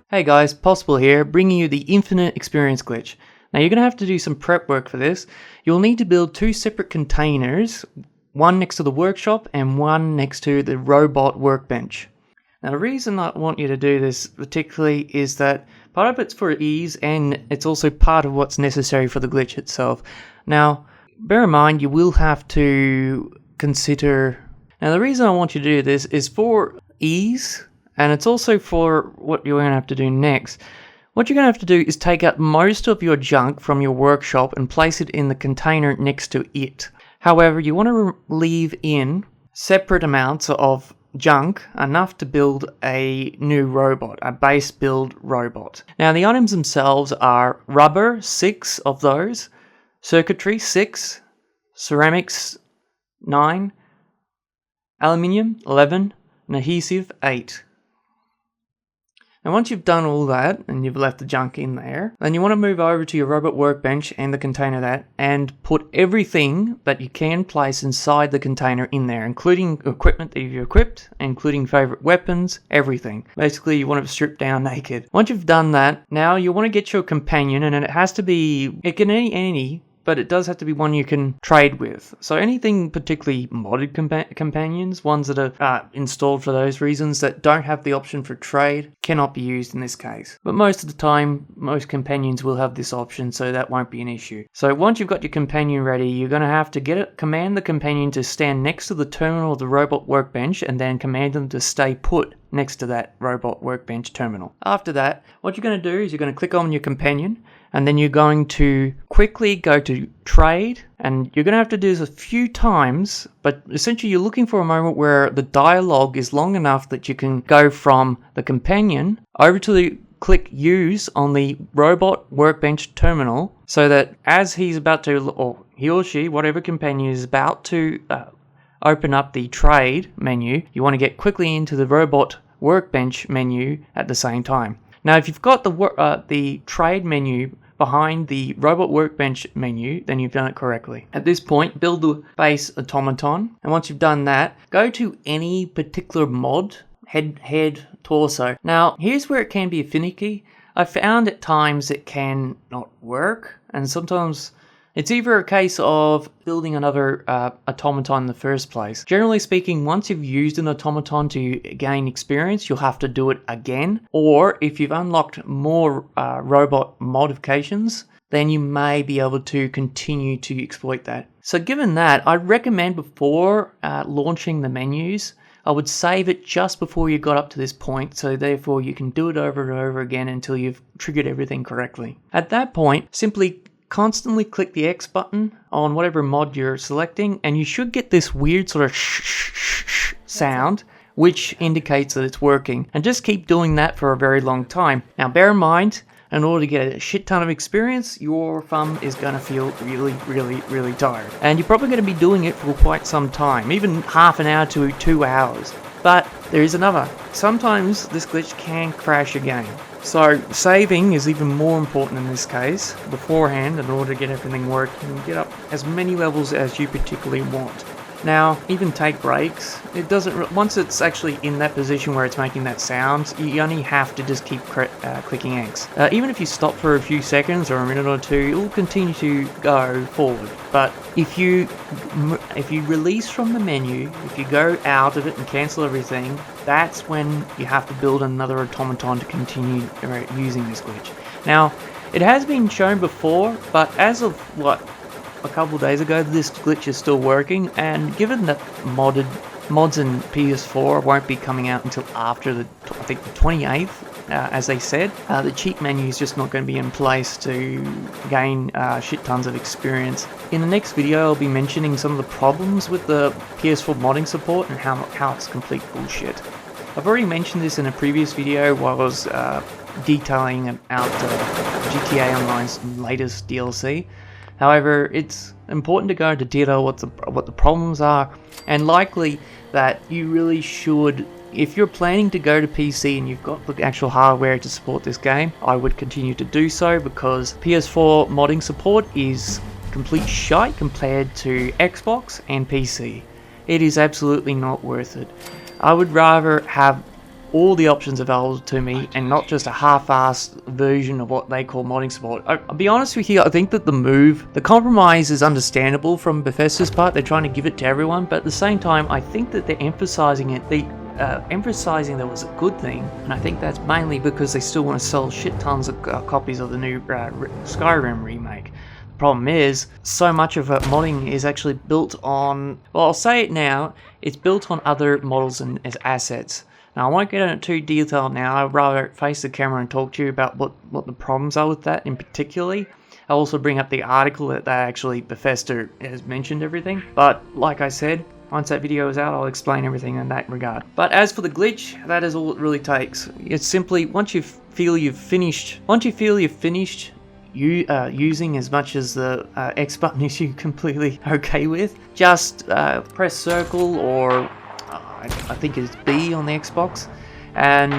Hey guys, Possible here, bringing you the Infinite Experience glitch. Now you're going to have to do some prep work for this. You'll need to build two separate containers, one next to the workshop and one next to the robot workbench. Now the reason I want you to do this particularly is that part of it's for ease and it's also part of what's necessary for the glitch itself. Now bear in mind you will have to consider... Now the reason I want you to do this is for ease, and it's also for what you're going to have to do next. What you're going to have to do is take out most of your junk from your workshop and place it in the container next to it. However, you want to leave in separate amounts of junk, enough to build a new robot, a base build robot. Now the items themselves are rubber, 6 of those, circuitry, 6, ceramics, 9, aluminium, 11, and adhesive, 8. Now once you've done all that and you've left the junk in there, then you want to move over to your robot workbench and the container that and put everything that you can place inside the container in there, including equipment that you've equipped, including favorite weapons, everything. Basically you want to strip down naked. Once you've done that, now you want to get your companion, and it has to be, it can any, but it does have to be one you can trade with. So anything particularly modded companions, ones that are installed for those reasons that don't have the option for trade, cannot be used in this case. But most of the time, most companions will have this option, so that won't be an issue. So once you've got your companion ready, you're going to have to command the companion to stand next to the terminal of the robot workbench, and then command them to stay put next to that robot workbench terminal. After that, what you're going to do is you're going to click on your companion, and then you're going to quickly go to trade, and you're going to have to do this a few times, but essentially you're looking for a moment where the dialogue is long enough that you can go from the companion over to the click use on the robot workbench terminal, so that as he's about to, or he or she, whatever companion is about to open up the trade menu, you want to get quickly into the robot workbench menu at the same time. Now if you've got the trade menu behind the robot workbench menu, then you've done it correctly. At this point, build the base automaton, and once you've done that, go to any particular mod, head, torso. Now here's where it can be finicky. I found at times it can not work, and sometimes it's either a case of building another automaton in the first place. Generally speaking, once you've used an automaton to gain experience, you'll have to do it again. Or if you've unlocked more robot modifications, then you may be able to continue to exploit that. So given that, I'd recommend before launching the menus, I would save it just before you got up to this point, so therefore you can do it over and over again until you've triggered everything correctly. At that point, simply constantly click the X button on whatever mod you're selecting, and you should get this weird sort of shh sound, which indicates that it's working. And just keep doing that for a very long time. Now bear in mind, in order to get a shit ton of experience, your thumb is going to feel really tired. And you're probably going to be doing it for quite some time, even half an hour to 2 hours. But there is another. Sometimes this glitch can crash your game. So saving is even more important in this case beforehand, in order to get everything working and get up as many levels as you particularly want. Now, even take breaks. It doesn't. Once it's actually in that position where it's making that sound, you only have to just keep clicking X. Even if you stop for a few seconds or a minute or two, it will continue to go forward. But if you release from the menu, if you go out of it and cancel everything, that's when you have to build another automaton to continue using this glitch. Now, it has been shown before, but as of a couple days ago, this glitch is still working, and given that mods in PS4 won't be coming out until after the 28th, as they said, the cheat menu is just not going to be in place to gain shit tons of experience. In the next video, I'll be mentioning some of the problems with the PS4 modding support and how it's complete bullshit. I've already mentioned this in a previous video while I was detailing out GTA Online's latest DLC. However, it's important to go into detail what the problems are, and likely that you really should, if you're planning to go to PC and you've got the actual hardware to support this game, I would continue to do so, because PS4 modding support is complete shite compared to Xbox and PC. It is absolutely not worth it. I would rather have all the options available to me and not just a half-assed version of what they call modding support. I'll be honest with you, I think that the compromise is understandable from Bethesda's part. They're trying to give it to everyone, but at the same time, I think that they're emphasizing it. Emphasizing that was a good thing, and I think that's mainly because they still want to sell shit tons of copies of the new Skyrim remake. The problem is, so much of modding is actually built on, well, I'll say it now, it's built on other models and as assets. Now, I won't get into too detail now. I'd rather face the camera and talk to you about what the problems are with that in particularly. I'll also bring up the article that Bethesda has mentioned everything. But like I said, once that video is out, I'll explain everything in that regard. But as for the glitch, that is all it really takes. It's simply once you feel you've finished using as much as the X button is you completely okay with, just press circle or I think it's B on the Xbox, and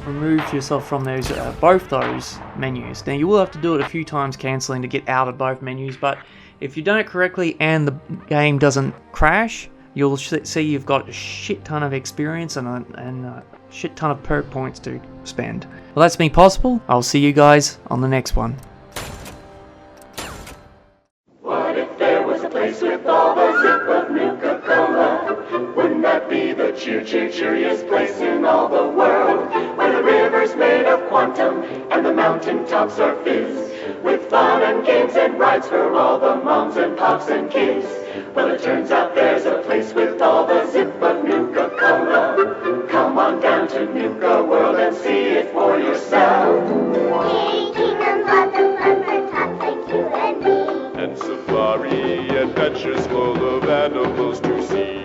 remove yourself from those both those menus. Now you will have to do it a few times cancelling to get out of both menus, but if you done it correctly and the game doesn't crash, you'll see you've got a shit ton of experience and a shit ton of perk points to spend. Well, that's me possible. I'll see you guys on the next one. What if there was a place with all the zip of Nuka-Cola? Wouldn't that be the cheeriest place in all the world? Where the river's made of quantum and the mountaintops are fizz, with fun and games and rides for all the moms and pops and kids. Well, it turns out there's a place with all the zip of Nuka-Cola. Come on down to Nuka World and see it for yourself. Kingdoms, lots of fun for tots like you and me. And safari adventures full of animals to see.